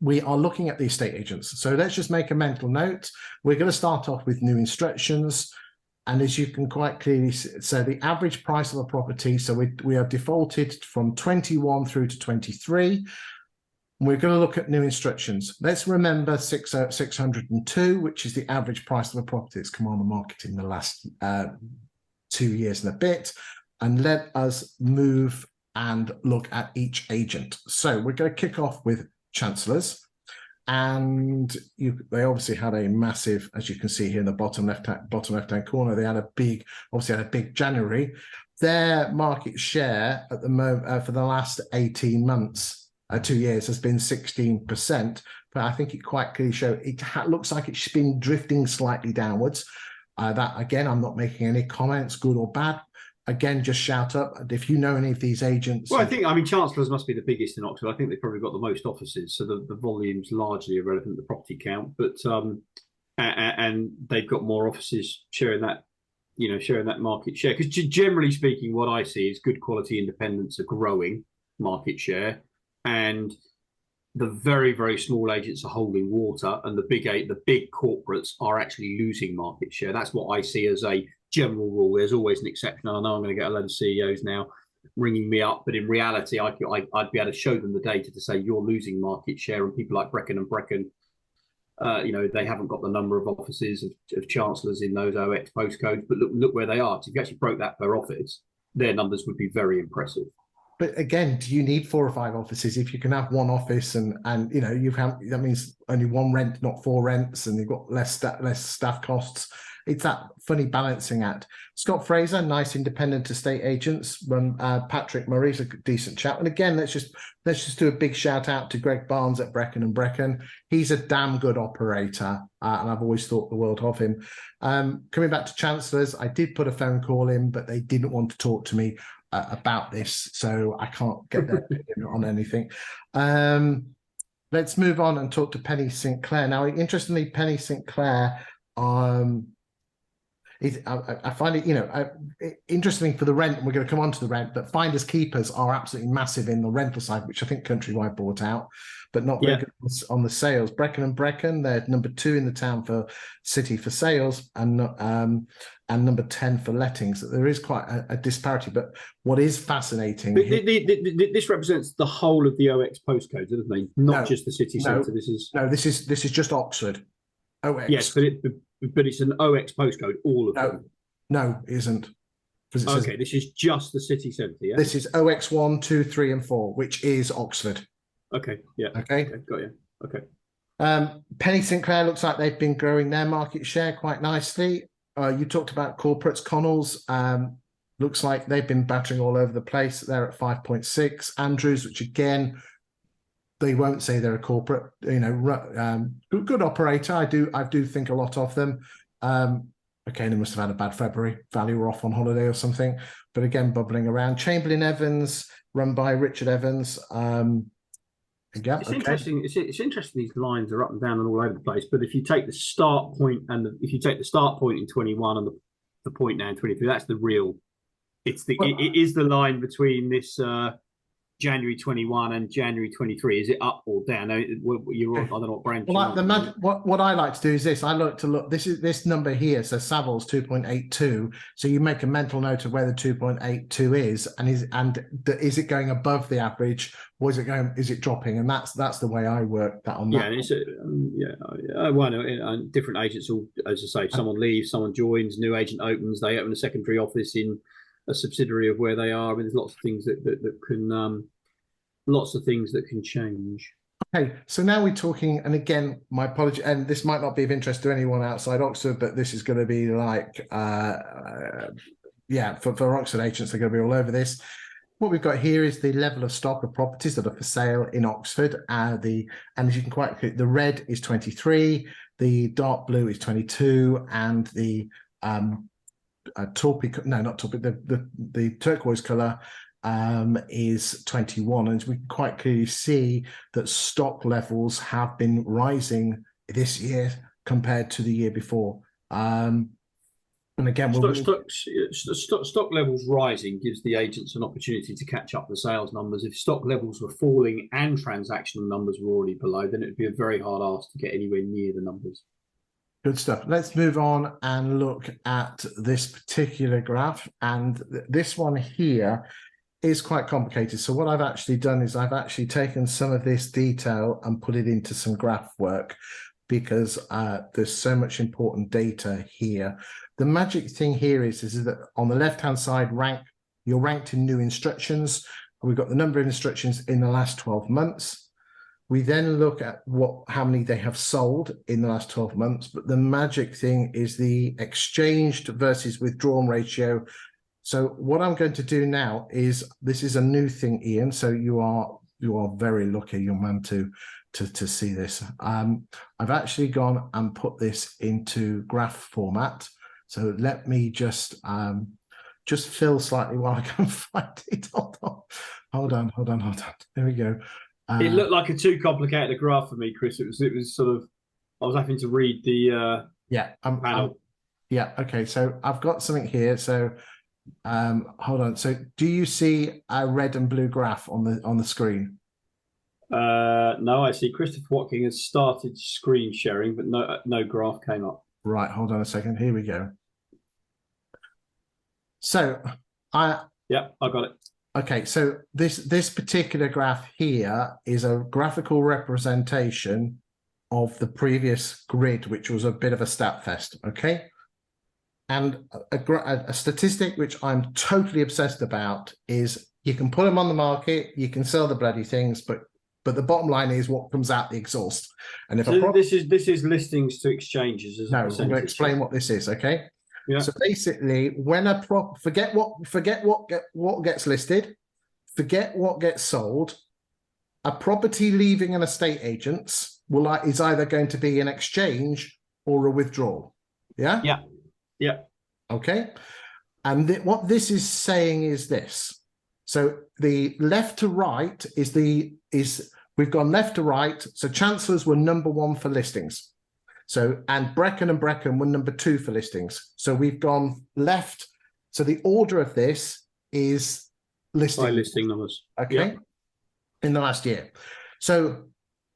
we are looking at the estate agents. So let's just make a mental note. We're going to start off with new instructions. And as you can quite clearly see, so the average price of a property, so we are defaulted from 21 through to 23. We're going to look at new instructions. Let's remember 602, which is the average price of a property that's come on the market in the last 2 years and a bit. And let us move and look at each agent. So we're going to kick off with Chancellors, and they obviously had a massive, as you can see here in the bottom left-hand corner, they had a big January. Their market share at the moment for the last 18 months, 2 years, has been 16%, but I think it quite clearly shows it looks like it's been drifting slightly downwards. That again, I'm not making any comments, good or bad. again, just shout up if you know any of these agents. Well, I mean, Chancellors must be the biggest in Oxford. I think they've probably got the most offices, so the volume's largely irrelevant to the property count. But and they've got more offices sharing that, sharing that market share. Because generally speaking, what I see is good quality independents are growing market share, and the very, very small agents are holding water, and the big corporates are actually losing market share. That's what I see as a general rule. There's always an exception. I know I'm going to get a load of CEOs now ringing me up, but in reality, I'd be able to show them the data to say you're losing market share, and people like Brecon and Brecon, they haven't got the number of offices of chancellors in those OX postcodes, but look where they are. So if you actually broke that per office, their numbers would be very impressive. But again, do you need 4 or 5 offices? If you can have one office and that means only one rent, not 4 rents, and you've got less staff costs. It's that funny balancing act. Scott Fraser, nice independent estate agents. Patrick Murray's a decent chap. And again, let's just do a big shout out to Greg Barnes at Brecon and Brecon. He's a damn good operator, and I've always thought the world of him. Coming back to Chancellors, I did put a phone call in, but they didn't want to talk to me about this, so I can't get their opinion on anything. Let's move on and talk to Penny St Clair. Now, interestingly, Penny St Clair, I find it, interesting for the rent, and we're going to come on to the rent, but finders keepers are absolutely massive in the rental side, which I think Countrywide bought out, but not very good on the sales. Brecon and Brecon, they're number 2 in the town for city for sales, and number 10 for lettings. There is quite a disparity, but what is fascinating... This represents the whole of the OX postcodes, doesn't it? Not just the city centre. This is just Oxford. OX. Yes, but it's an OX postcode, all of them. No, it isn't. Okay, this is just the city centre, yeah? This is OX 1, 2, 3, and 4, which is Oxford. Okay, yeah. Okay, got you. Okay. Penny St Clair looks like they've been growing their market share quite nicely. You talked about corporates. Connells looks like they've been battering all over the place. They're at 5.6. Andrews, which again, they won't say they're a corporate, good operator. I do think a lot of them. Okay, they must have had a bad February. Value were off on holiday or something. But again, bubbling around. Chamberlain Evans, run by Richard Evans. It's interesting. It's interesting. These lines are up and down and all over the place. But if you take the start point if you take the start point in 21 and the point now in 23, that's the real. It is the line between this January 21 and January 23. Is it up or down? I don't know what brand. Well, what I like to do is this. I look. This number here says Savills 2.82. So you make a mental note of where the 2.82 is, and is it going above the average, or is it dropping? And that's the way I work that on. Yeah, well, different agents will, as I say, someone leaves, someone joins, new agent opens, they open a secondary office in a subsidiary of where they are. I mean, there's lots of things that can change. Okay, so now we're talking, and again, my apology, and this might not be of interest to anyone outside Oxford, but this is going to be like, for Oxford agents, they're going to be all over this. What we've got here is the level of stock of properties that are for sale in Oxford. And as you can quite clear, the red is 23, the dark blue is 22, and the the turquoise colour is 21. And we can quite clearly see that stock levels have been rising this year compared to the year before. And again, stock levels rising gives the agents an opportunity to catch up the sales numbers. If stock levels were falling and transactional numbers were already below, then it would be a very hard ask to get anywhere near the numbers. Good stuff. Let's move on and look at this particular graph. And this one here is quite complicated. So what I've actually done is I've actually taken some of this detail and put it into some graph work, because there's so much important data here. The magic thing here is that on the left-hand side, you're ranked in new instructions. We've got the number of instructions in the last 12 months. We then look at how many they have sold in the last 12 months. But the magic thing is the exchanged versus withdrawn ratio. So what I'm going to do now is, this is a new thing, Iain. So you are very lucky, young man, to see this. I've actually gone and put this into graph format. So let me just just fill slightly while I can find it. Hold on. There we go. It looked like a too complicated a graph for me, Chris. It was sort of, I was having to read the panel. Yeah, okay. So I've got something here. So hold on. So do you see a red and blue graph on the screen? No, I see Christopher Watkin has started screen sharing, but no graph came up. Right, hold on a second. Here we go. So I got it. Okay, so this particular graph here is a graphical representation of the previous grid, which was a bit of a stat fest, okay? And a statistic which I'm totally obsessed about is you can put them on the market, you can sell the bloody things, but the bottom line is what comes out the exhaust. And if this is listings to exchanges as no, I'm going to explain what this is, okay? Yeah. So basically, when forget what gets listed, forget what gets sold. A property leaving an estate agent's is either going to be an exchange or a withdrawal. Yeah. Yeah. Yeah. Okay. And what this is saying is this. So the left to right we've gone left to right. So Chancellors were number 1 for listings. So, and Brecon and Brecon were number 2 for listings. So we've gone left. So the order of this is listing numbers. Okay. Yep. In the last year. So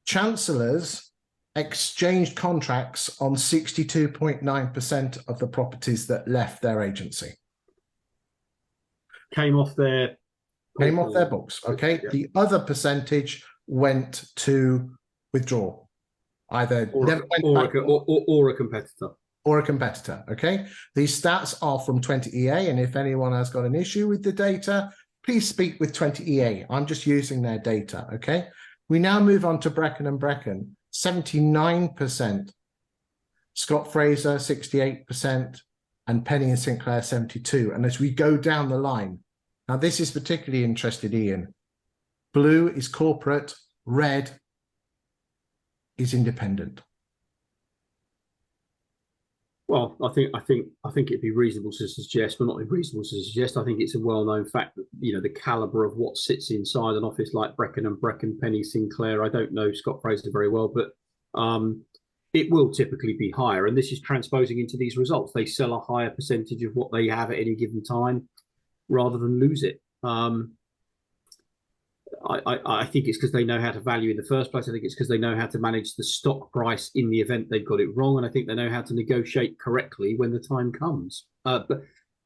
Chancellors exchanged contracts on 62.9% of the properties that left their agency. Came off their books. Okay. Yeah. The other percentage went to withdrawal. Either or a competitor. Or a competitor, okay? These stats are from 20EA, and if anyone has got an issue with the data, please speak with 20EA. I'm just using their data, okay? We now move on to Brecon and Brecon, 79%. Scott Fraser, 68%, and Penny and Sinclair, 72%. And as we go down the line, now this is particularly interesting, Iain. Blue is corporate, red is independent. Well, I think it'd be reasonable to suggest, but not reasonable to suggest. I think it's a well-known fact that the caliber of what sits inside an office like Brecon and Brecon, Penny, Sinclair. I don't know Scott Fraser very well, but it will typically be higher, and this is transposing into these results. They sell a higher percentage of what they have at any given time, rather than lose it. I think it's because they know how to value in the first place. I think it's because they know how to manage the stock price in the event they've got it wrong. And I think they know how to negotiate correctly when the time comes, but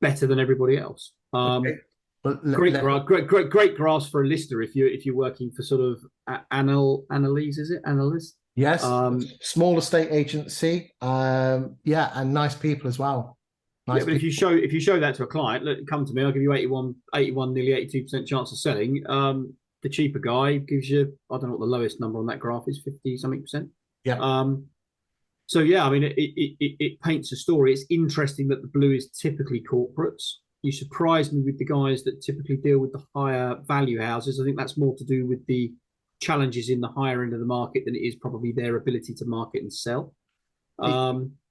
better than everybody else. Okay. Great graphs for a lister if you're working for sort of analyse, is it? Analyst? Yes. Small estate agency. Yeah, and nice people as well. Nice but people. if you show that to a client, look, come to me, I'll give you 81, nearly 82% chance of selling. The cheaper guy gives you, I don't know what the lowest number on that graph is, 50-something%. Yeah. So yeah, I mean, it paints a story. It's interesting that the blue is typically corporates. You surprised me with the guys that typically deal with the higher value houses. I think that's more to do with the challenges in the higher end of the market than it is probably their ability to market and sell.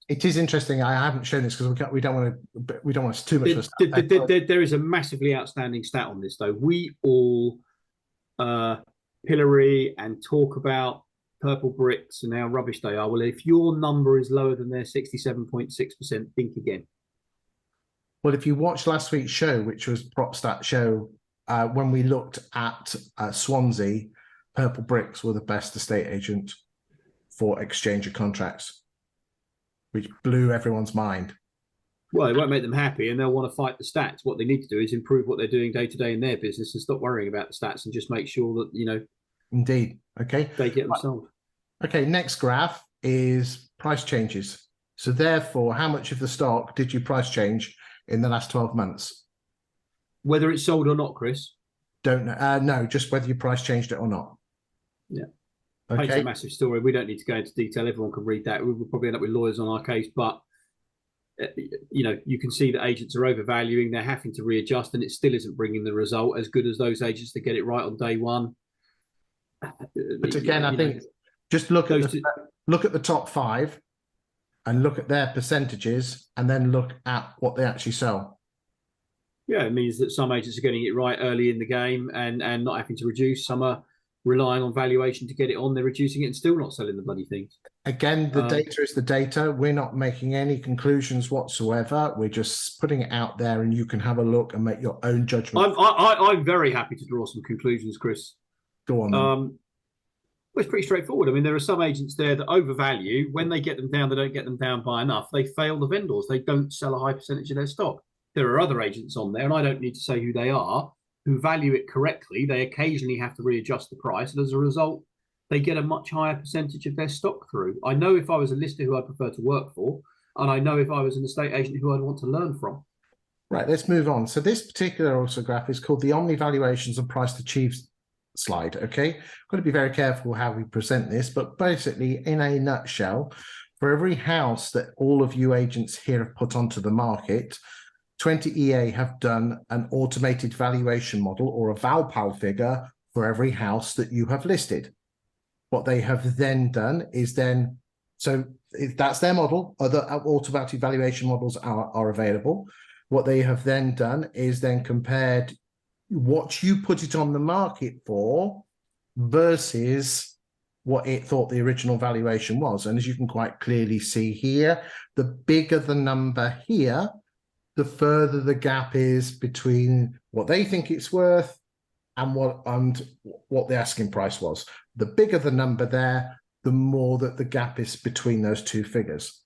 It is interesting. I haven't shown this because we don't want too much of a stat. There is a massively outstanding stat on this, though. We all pillory and talk about purple bricks and how rubbish they are. Well, if your number is lower than their 67.6%, think again. Well, if you watched last week's show, which was PropStat show, when we looked at Swansea, purple bricks were the best estate agent for exchange of contracts, which blew everyone's mind. Well, it won't make them happy, and they'll want to fight the stats. What they need to do is improve what they're doing day to day in their business and stop worrying about the stats and just make sure that, Indeed. Okay. They get them sold. Okay, next graph is price changes. So therefore, how much of the stock did you price change in the last 12 months? Whether it's sold or not, Chris? Don't know. No, just whether you price changed it or not. Yeah. Okay. It's a massive story. We don't need to go into detail. Everyone can read that. We'll probably end up with lawyers on our case, but you can see that agents are overvaluing. They're having to readjust, and it still isn't bringing the result as good as those agents that get it right on day one. But again, I think just look at the top 5 and look at their percentages, and then look at what they actually sell. Yeah, it means that some agents are getting it right early in the game and not having to reduce. Some are relying on valuation to get it on. They're reducing it and still not selling the bloody things. Again, the data is the data. We're not making any conclusions whatsoever. We're just putting it out there, and you can have a look and make your own judgment. I'm very happy to draw some conclusions, Chris. Go on then. Well, it's pretty straightforward. I mean, there are some agents there that overvalue. When they get them down, they don't get them down by enough. They fail the vendors. They don't sell a high percentage of their stock. There are other agents on there, and I don't need to say who they are, who value it correctly. They occasionally have to readjust the price, and as a result, they get a much higher percentage of their stock through. I know if I was a lister who I'd prefer to work for, and I know if I was an estate agent who I'd want to learn from. Right, let's move on. So this particular also graph is called the Omni Valuations and Price Achieved slide, okay? Got to be very careful how we present this, but basically, in a nutshell, for every house that all of you agents here have put onto the market, 20EA have done an automated valuation model or a Valpal figure for every house that you have listed. What they have then done is so if that's their model, other automatic valuation models are available. What they have then done is then compared what you put it on the market for versus what it thought the original valuation was. And as you can quite clearly see here, the bigger the number here, the further the gap is between what they think it's worth and what the asking price was. The bigger the number there, the more that the gap is between those two figures.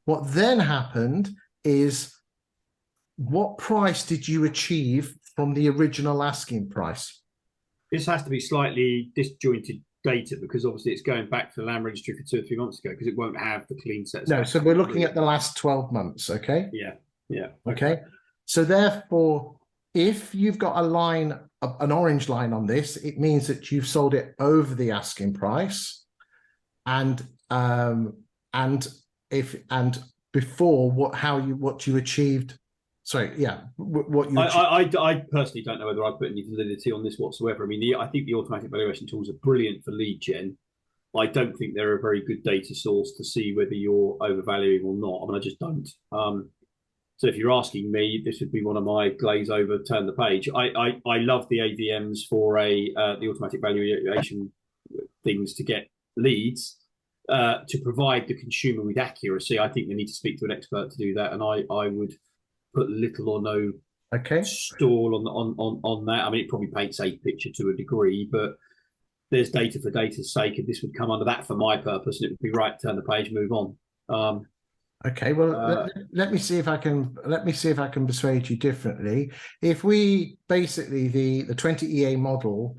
What then happened is, what price did you achieve from the original asking price? This has to be slightly disjointed data because obviously it's going back to the land registry for 2 or 3 months ago because it won't have the clean set. No, so we're looking at the last 12 months, okay? Yeah. Okay. So therefore, if you've got a line, an orange line on this, it means that you've sold it over the asking price, and before what you achieved. Sorry, yeah. What you I personally don't know whether I put any validity on this whatsoever. I mean, I think the automatic valuation tools are brilliant for lead gen. I don't think they're a very good data source to see whether you're overvaluing or not. I mean, I just don't. So if you're asking me, this would be one of my glaze over, turn the page. I love the AVMs for the automatic valuation things to get leads to provide the consumer with accuracy. I think they need to speak to an expert to do that, and I would put little or no stall on that. I mean, it probably paints a picture to a degree, but there's data for data's sake, and this would come under that for my purpose, and it would be right, turn the page, move on. Okay, well, let me see if I can persuade you differently. If we basically the 20EA model,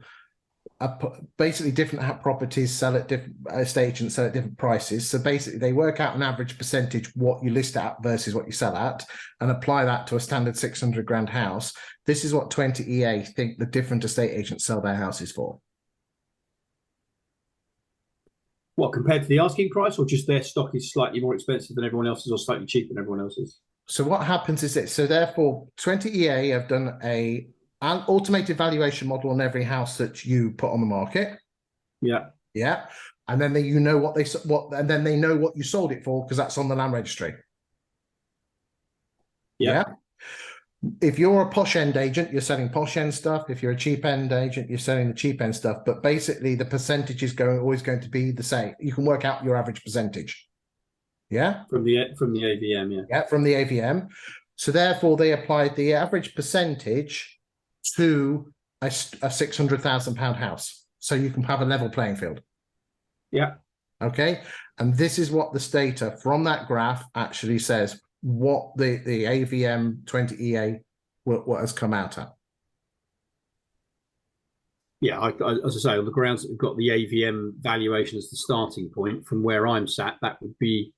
basically different properties sell at different estate agents sell at different prices. So basically, they work out an average percentage what you list at versus what you sell at, and apply that to a standard 600 grand house. This is what 20EA think the different estate agents sell their houses for. What, compared to the asking price, or just their stock is slightly more expensive than everyone else's or slightly cheaper than everyone else's? So what happens is this. So therefore, 20EA have done an automated valuation model on every house that you put on the market. Yeah. And then they know what you sold it for because that's on the land registry. Yeah. If you're a posh end agent, you're selling posh end stuff. If you're a cheap end agent, you're selling the cheap end stuff. But basically, the percentage is always going to be the same. You can work out your average percentage. Yeah. From the AVM. Yeah. Yeah, from the AVM. So therefore, they applied the average percentage to a £600,000 house, so you can have a level playing field. Yeah. Okay. And this is what the data from that graph actually says. What the AVM 20EA what has come out at. Yeah, as I say, on the grounds that we've got the AVM valuation as the starting point from where I'm sat, that would be.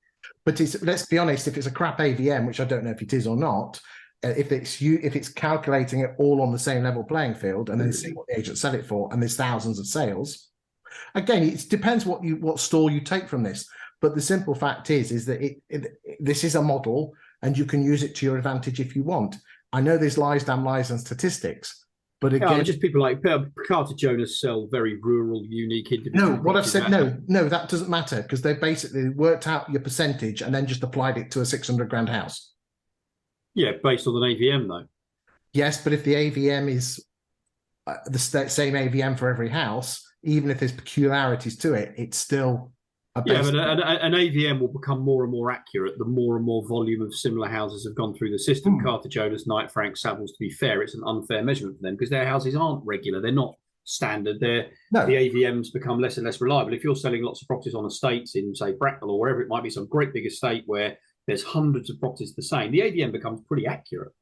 But let's be honest, if it's a crap AVM, which I don't know if it is or not, if it's calculating it all on the same level playing field and then see what the agents sell it for, and there's thousands of sales. Again, it depends what stall you take from this. But the simple fact is that this is a model, and you can use it to your advantage if you want. I know there's lies, damn lies, and statistics, but again, just people like Carter Jonas sell very rural, unique individual. No, what I've said, no, that doesn't matter because they basically worked out your percentage and then just applied it to a 600 grand house. Yeah, based on an AVM though. Yes, but if the AVM is the same AVM for every house, even if there's peculiarities to it, it's still a Yeah, basic. but an AVM will become more and more accurate the more and more volume of similar houses have gone through the system. Cartageolas, Knight Franks, Savills, to be fair, it's an unfair measurement for them because their houses aren't regular. They're not standard. The AVMs become less and less reliable. If you're selling lots of properties on estates in, say, Bracknell or wherever it might be, some great big estate where there's hundreds of properties the same, the AVM becomes pretty accurate.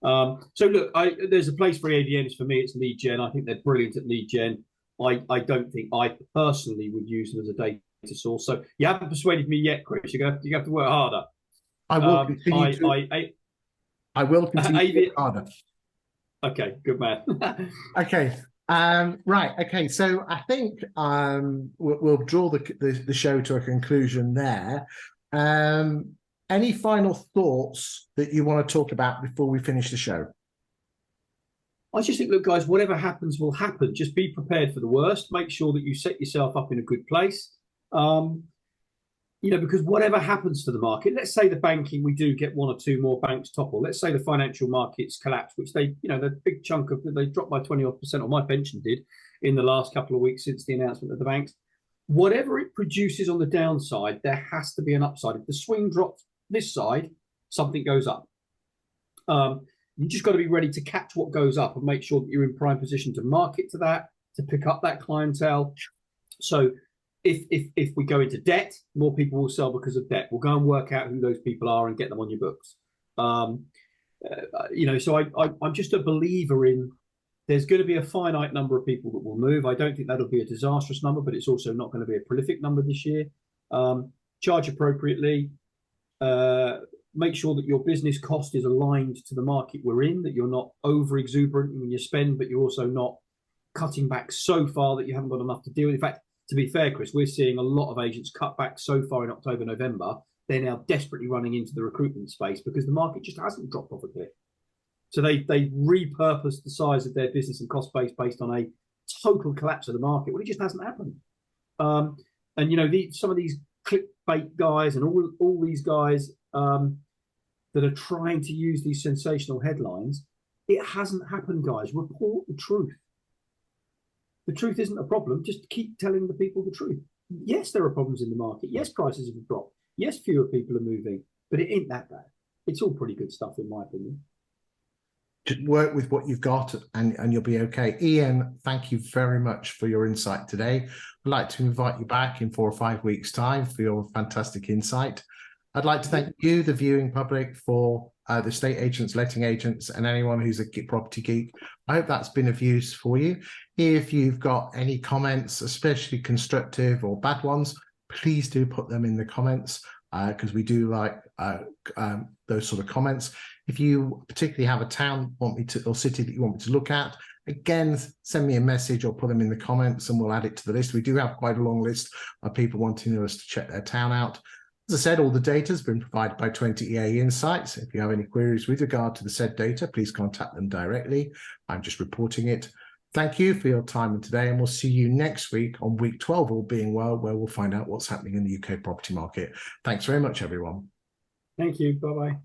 So look, there's a place for AVMs. For me, it's lead gen. I think they're brilliant at lead gen. I don't think I personally would use them as a data source. So you haven't persuaded me yet, Chris. You have to work harder. I will continue. I will continue to work harder. Okay, good man. Okay. Right. Okay. So I think we'll draw the show to a conclusion there. Any final thoughts that you want to talk about before we finish the show? I just think, look, guys, whatever happens will happen. Just be prepared for the worst. Make sure that you set yourself up in a good place. Because whatever happens to the market, let's say the banking, we do get one or two more banks topple. Let's say the financial markets collapse, which the big chunk of they dropped by 20-odd%, or my pension did in the last couple of weeks since the announcement of the banks. Whatever it produces on the downside, there has to be an upside. If the swing drops this side, something goes up. You just got to be ready to catch what goes up and make sure that you're in prime position to market to that, to pick up that clientele. So if we go into debt, more people will sell because of debt. We'll go and work out who those people are and get them on your books. So I'm just a believer in there's going to be a finite number of people that will move. I don't think that'll be a disastrous number, but it's also not going to be a prolific number this year. Charge appropriately. Make sure that your business cost is aligned to the market we're in, that you're not over exuberant when you spend, but you're also not cutting back so far that you haven't got enough to deal with. In fact, to be fair, Chris, we're seeing a lot of agents cut back so far in October, November. They're now desperately running into the recruitment space because the market just hasn't dropped off a cliff. So they repurposed the size of their business and cost base based on a total collapse of the market. Well, it just hasn't happened. Some of these clickbait guys and all these guys that are trying to use these sensational headlines, it hasn't happened, guys. Report the truth. The truth isn't a problem. Just keep telling the people the truth. Yes, there are problems in the market. Yes, prices have dropped. Yes, fewer people are moving, but it ain't that bad. It's all pretty good stuff, in my opinion. Just work with what you've got and you'll be okay. Iain, thank you very much for your insight today. I'd like to invite you back in 4 or 5 weeks' time for your fantastic insight. I'd like to thank you, the viewing public, for the estate agents, letting agents, and anyone who's a property geek. I hope that's been of use for you. If you've got any comments, especially constructive or bad ones, please do put them in the comments because we do like those sort of comments. If you particularly have a town or city that you want me to look at, again, send me a message or put them in the comments and we'll add it to the list. We do have quite a long list of people wanting us to check their town out. As I said, all the data has been provided by 20EA Insights. If you have any queries with regard to the said data, please contact them directly. I'm just reporting it. Thank you for your time today, and we'll see you next week on week 12, all being well, where we'll find out what's happening in the UK property market. Thanks very much, everyone. Thank you. Bye-bye.